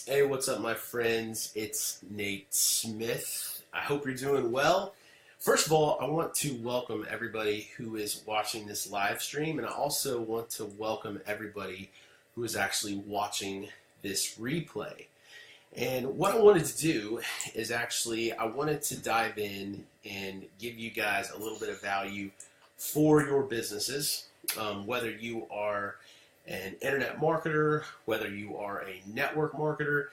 Hey, what's up, my friends? It's Nate Smith. I hope you're doing well. First of all, I want to welcome everybody who is watching this live stream, and I also want to welcome everybody who is actually watching this replay. And what I wanted to do is I wanted to dive in and give you guys a little bit of value for your businesses, whether you are an internet marketer, whether you are a network marketer.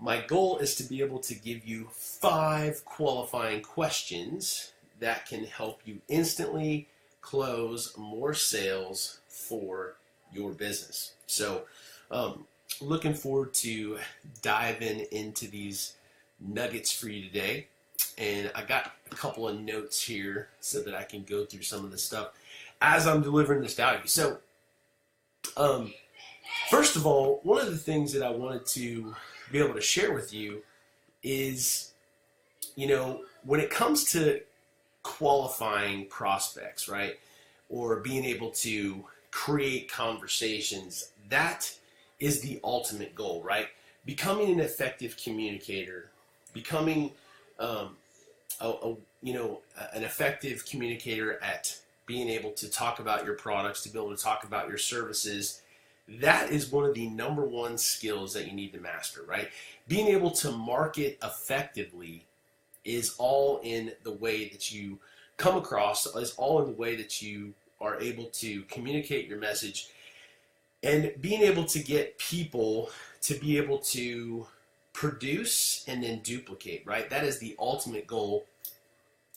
My goal is to be able to give you 5 qualifying questions that can help you instantly close more sales for your business. So, looking forward to diving into these nuggets for you today. And I got a couple of notes here so that I can go through some of the stuff as I'm delivering this value. So, first of all, one of the things that I wanted to be able to share with you is, when it comes to qualifying prospects, right, or being able to create conversations, that is the ultimate goal, right? Becoming an effective communicator, becoming, an effective communicator at being able to talk about your products, to be able to talk about your services. That is one of the number one skills that you need to master, right? Being able to market effectively is all in the way that you come across, is all in the way that you are able to communicate your message, and being able to get people to be able to produce and then duplicate, right? That is the ultimate goal,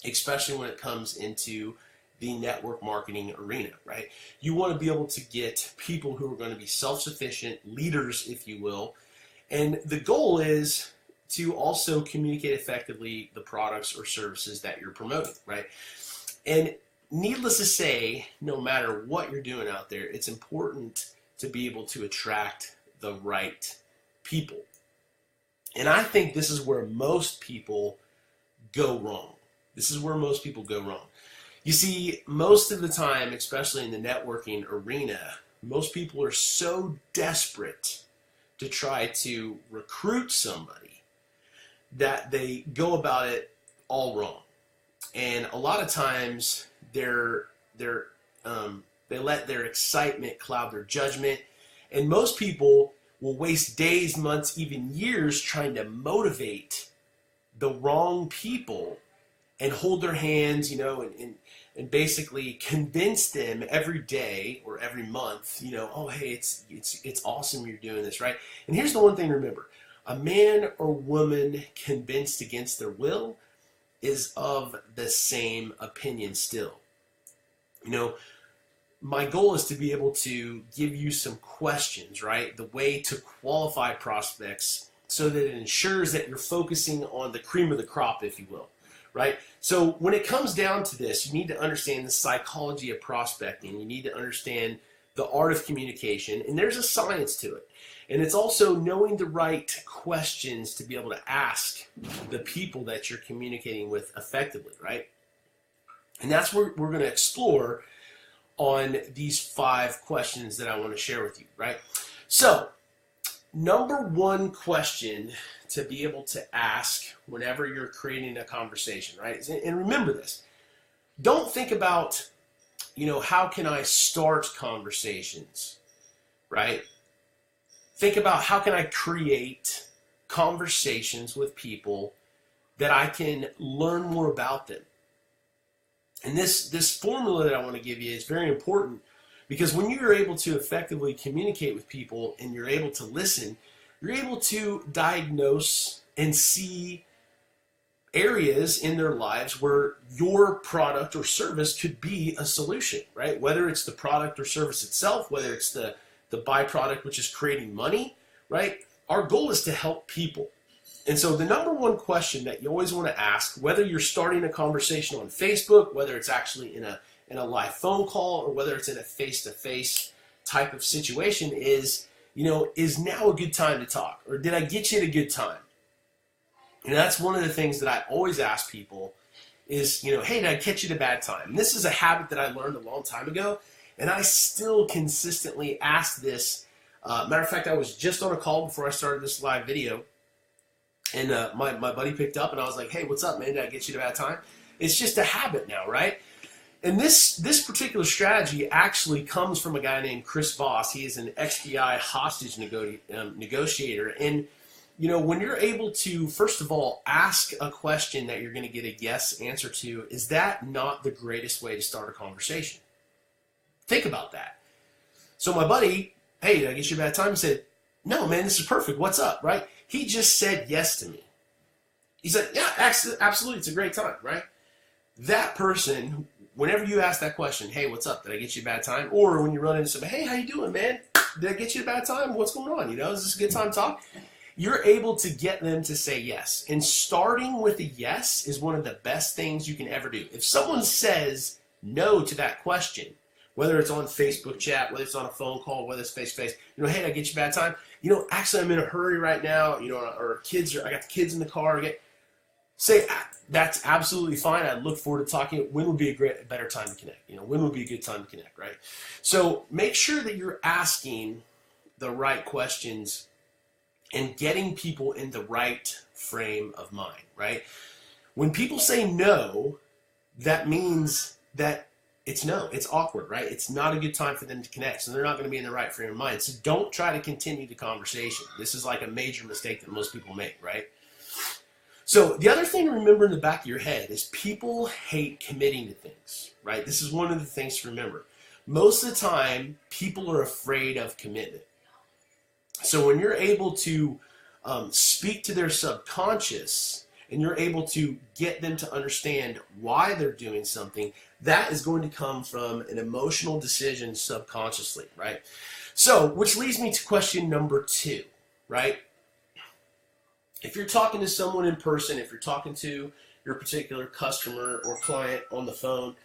especially when it comes into the network marketing arena, right? You want to be able to get people who are going to be self-sufficient leaders, if you will. And the goal is to also communicate effectively the products or services that you're promoting, right? And needless to say, no matter what you're doing out there, it's important to be able to attract the right people. And I think this is where most people go wrong. You see, most of the time, especially in the networking arena, most people are so desperate to try to recruit somebody that they go about it all wrong. And a lot of times they let their excitement cloud their judgment. And most people will waste days, months, even years trying to motivate the wrong people and hold their hands, and basically convince them every day or every month, oh, hey, it's awesome you're doing this, right? And here's the one thing to remember. A man or woman convinced against their will is of the same opinion still. My goal is to be able to give you some questions, right? The way to qualify prospects so that it ensures that you're focusing on the cream of the crop, if you will. Right? So when it comes down to this, you need to understand the psychology of prospecting. You need to understand the art of communication, and there's a science to it. And it's also knowing the right questions to be able to ask the people that you're communicating with effectively, right? And that's what we're going to explore on these 5 questions that I want to share with you, right? So, number one question to be able to ask whenever you're creating a conversation, right? And remember this. Don't think about, how can I start conversations, right? Think about how can I create conversations with people that I can learn more about them. And this formula that I want to give you is very important, because when you're able to effectively communicate with people and you're able to listen, you're able to diagnose and see areas in their lives where your product or service could be a solution, right? Whether it's the product or service itself, whether it's the byproduct, which is creating money, right? Our goal is to help people. And so the number one question that you always want to ask, whether you're starting a conversation on Facebook, whether it's actually in a live phone call, or whether it's in a face-to-face type of situation, is, is now a good time to talk? Or did I get you at a good time? And that's one of the things that I always ask people is, hey, did I catch you at a bad time? And this is a habit that I learned a long time ago, and I still consistently ask this Matter of fact, I was just on a call before I started this live video, and my buddy picked up, and I was like, hey, what's up, man? Did I get you at a bad time? It's just a habit now, right? And this particular strategy actually comes from a guy named Chris Voss. He is an XBI hostage negotiator. And, you know, when you're able to, first of all, ask a question that you're going to get a yes answer to, is that not the greatest way to start a conversation? Think about that. So my buddy, hey, did I get you a bad time? He said, no, man, this is perfect. What's up, right? He just said yes to me. He said, yeah, absolutely. It's a great time, right? That person, whenever you ask that question, hey, what's up? Did I get you a bad time? Or when you run into somebody, hey, how you doing, man? Did I get you a bad time? What's going on? You know, is this a good time to talk? You're able to get them to say yes. And starting with a yes is one of the best things you can ever do. If someone says no to that question, whether it's on Facebook chat, whether it's on a phone call, whether it's face-to-face, you know, hey, did I get you a bad time? You know, actually, I'm in a hurry right now, you know, or I got the kids in the car. Say, that's absolutely fine. I look forward to talking. When would be a better time to connect? You know, when would be a good time to connect, right? So make sure that you're asking the right questions and getting people in the right frame of mind, right? When people say no, that means that it's no. It's awkward, right? It's not a good time for them to connect, so they're not going to be in the right frame of mind. So don't try to continue the conversation. This is like a major mistake that most people make, right? So the other thing to remember in the back of your head is people hate committing to things, right? This is one of the things to remember. Most of the time, people are afraid of commitment. So when you're able to speak to their subconscious and you're able to get them to understand why they're doing something, that is going to come from an emotional decision subconsciously, right? So, which leads me to question number 2, right? If you're talking to someone in person, if you're talking to your particular customer or client on the phone,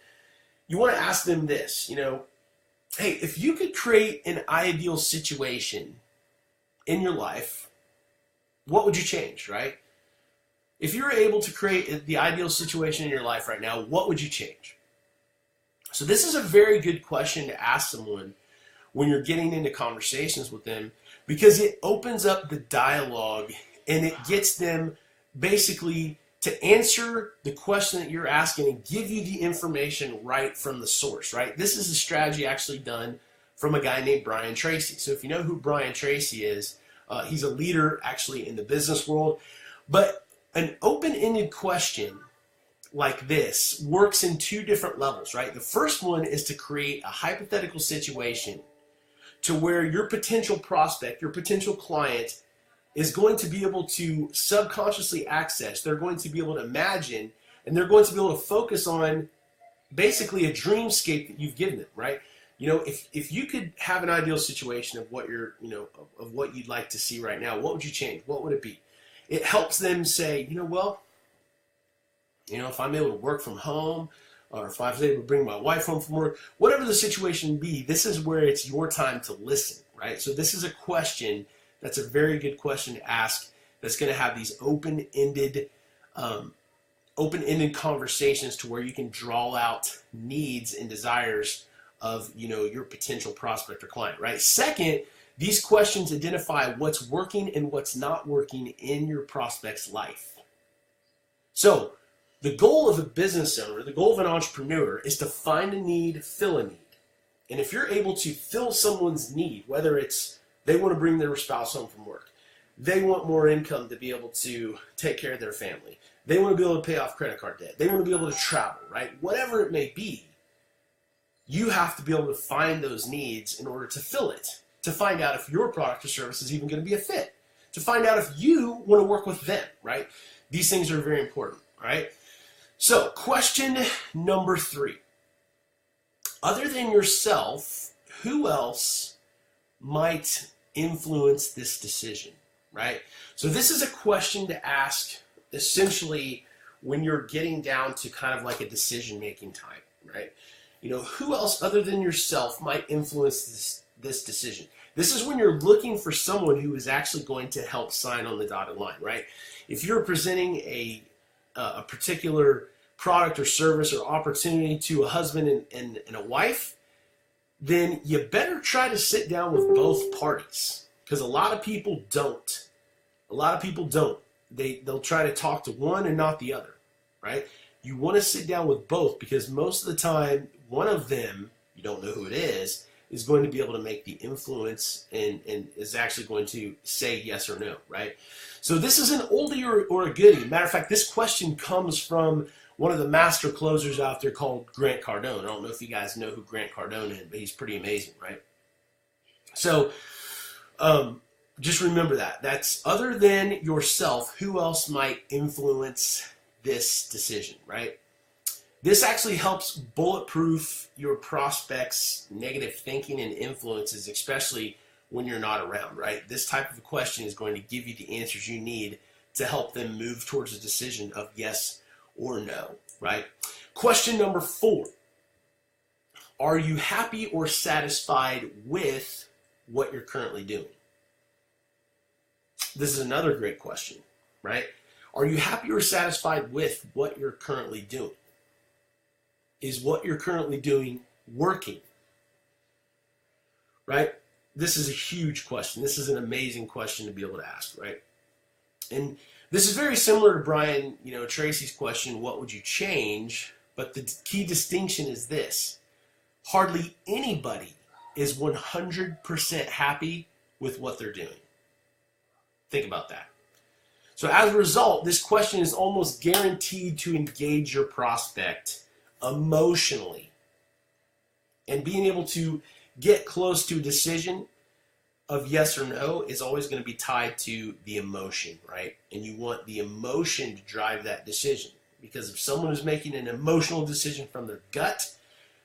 you want to ask them this, you know, hey, if you could create an ideal situation in your life, what would you change, right? If you were able to create the ideal situation in your life right now, what would you change? So this is a very good question to ask someone when you're getting into conversations with them, because it opens up the dialogue and it gets them basically to answer the question that you're asking and give you the information right from the source, right? This is a strategy actually done from a guy named Brian Tracy. So if you know who Brian Tracy is, he's a leader actually in the business world. But an open-ended question like this works in 2 different levels, right? The first one is to create a hypothetical situation to where your potential prospect, your potential client, is going to be able to subconsciously access, they're going to be able to imagine, and they're going to be able to focus on basically a dreamscape that you've given them, right? You know, if you could have an ideal situation of what you're, you know, of what you'd like to see right now, what would you change? What would it be? It helps them say, you know, well, you know, if I'm able to work from home, or if I was able to bring my wife home from work, whatever the situation be, this is where it's your time to listen, right? So this is a question that's a very good question to ask that's going to have these open-ended conversations to where you can draw out needs and desires of, you know, your potential prospect or client, right? Second, these questions identify what's working and what's not working in your prospect's life. So the goal of a business owner, the goal of an entrepreneur is to find a need, fill a need. And if you're able to fill someone's need, whether it's they want to bring their spouse home from work, they want more income to be able to take care of their family, they want to be able to pay off credit card debt, they want to be able to travel, right? Whatever it may be, you have to be able to find those needs in order to fill it, to find out if your product or service is even going to be a fit, to find out if you want to work with them, right? These things are very important, right? So, question number 3. Other than yourself, who else might influence this decision, right? So this is a question to ask essentially when you're getting down to kind of like a decision-making time, right? You know, who else other than yourself might influence this decision? This is when you're looking for someone who is actually going to help sign on the dotted line, right? If you're presenting a particular product or service or opportunity to a husband and a wife, then you better try to sit down with both parties, because a lot of people don't. A lot of people don't. They'll try to talk to one and not the other, right? You want to sit down with both, because most of the time, one of them, you don't know who it is going to be able to make the influence and is actually going to say yes or no, right? So this is an oldie or a goodie. Matter of fact, this question comes from one of the master closers out there called Grant Cardone. I don't know if you guys know who Grant Cardone is, but he's pretty amazing, right? So just remember that. That's other than yourself, who else might influence this decision, right? This actually helps bulletproof your prospects' negative thinking and influences, especially when you're not around, right? This type of question is going to give you the answers you need to help them move towards a decision of yes or no, right? Question number 4. Are you happy or satisfied with what you're currently doing? This is another great question, right? Are you happy or satisfied with what you're currently doing? Is what you're currently doing working? Right? This is a huge question. This is an amazing question to be able to ask, right? And this is very similar to Brian, Tracy's question, what would you change? But the key distinction is this. Hardly anybody is 100% happy with what they're doing. Think about that. So as a result, this question is almost guaranteed to engage your prospect emotionally. And being able to get close to a decision of yes or no is always going to be tied to the emotion, right? And you want the emotion to drive that decision. Because if someone is making an emotional decision from their gut,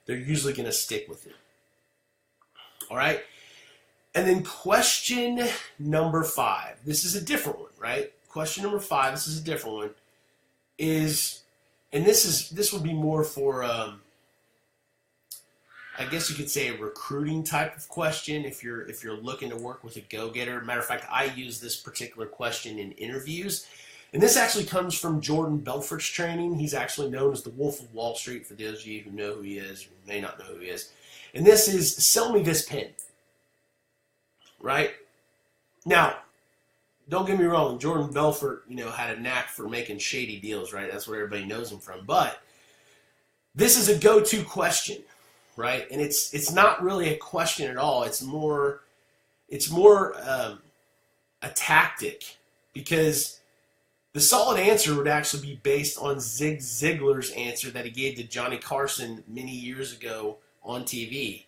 they're usually going to stick with it. All right? And then question number 5. This is a different one, right? Question number 5, this is a different one, is, and this would be more for, I guess you could say a recruiting type of question if you're looking to work with a go-getter. Matter of fact, I use this particular question in interviews. And this actually comes from Jordan Belfort's training. He's actually known as the Wolf of Wall Street, for those of you who know who he is or may not know who he is. And this is, sell me this pen. Right? Now, don't get me wrong, Jordan Belfort, had a knack for making shady deals, right? That's where everybody knows him from. But this is a go-to question, right? And it's not really a question at all. It's more a tactic, because the solid answer would actually be based on Zig Ziglar's answer that he gave to Johnny Carson many years ago on TV.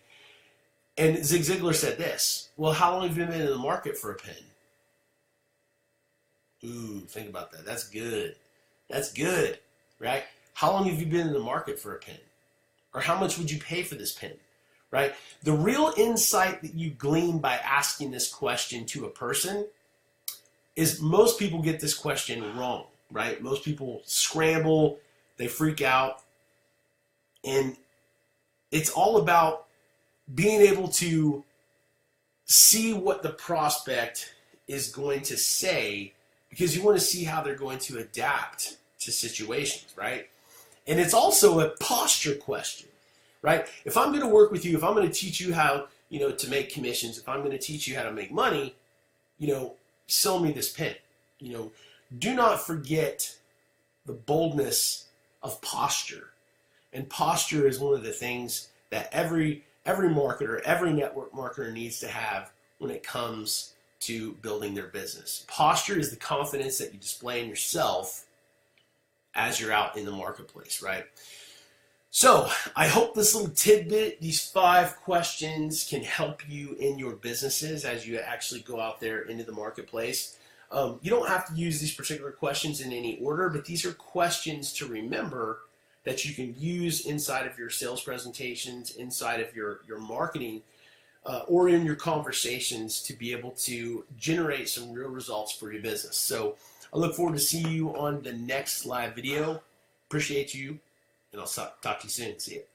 And Zig Ziglar said this, well, how long have you been in the market for a pen? Ooh, think about that. That's good. That's good, right? How long have you been in the market for a pen? Or how much would you pay for this pen, right? The real insight that you glean by asking this question to a person is most people get this question wrong, right? Most people scramble, they freak out, and it's all about being able to see what the prospect is going to say, because you want to see how they're going to adapt to situations, right? And it's also a posture question, right? If I'm going to work with you, if I'm going to teach you how, to make commissions, if I'm going to teach you how to make money, sell me this pen. Do not forget the boldness of posture. And posture is one of the things that every marketer, every network marketer needs to have when it comes to building their business. Posture is the confidence that you display in yourself as you're out in the marketplace, right? So I hope this little tidbit, these 5 questions, can help you in your businesses as you actually go out there into the marketplace. You don't have to use these particular questions in any order, but these are questions to remember that you can use inside of your sales presentations, inside of your marketing, or in your conversations to be able to generate some real results for your business. So I look forward to seeing you on the next live video. Appreciate you, and I'll talk to you soon. See you.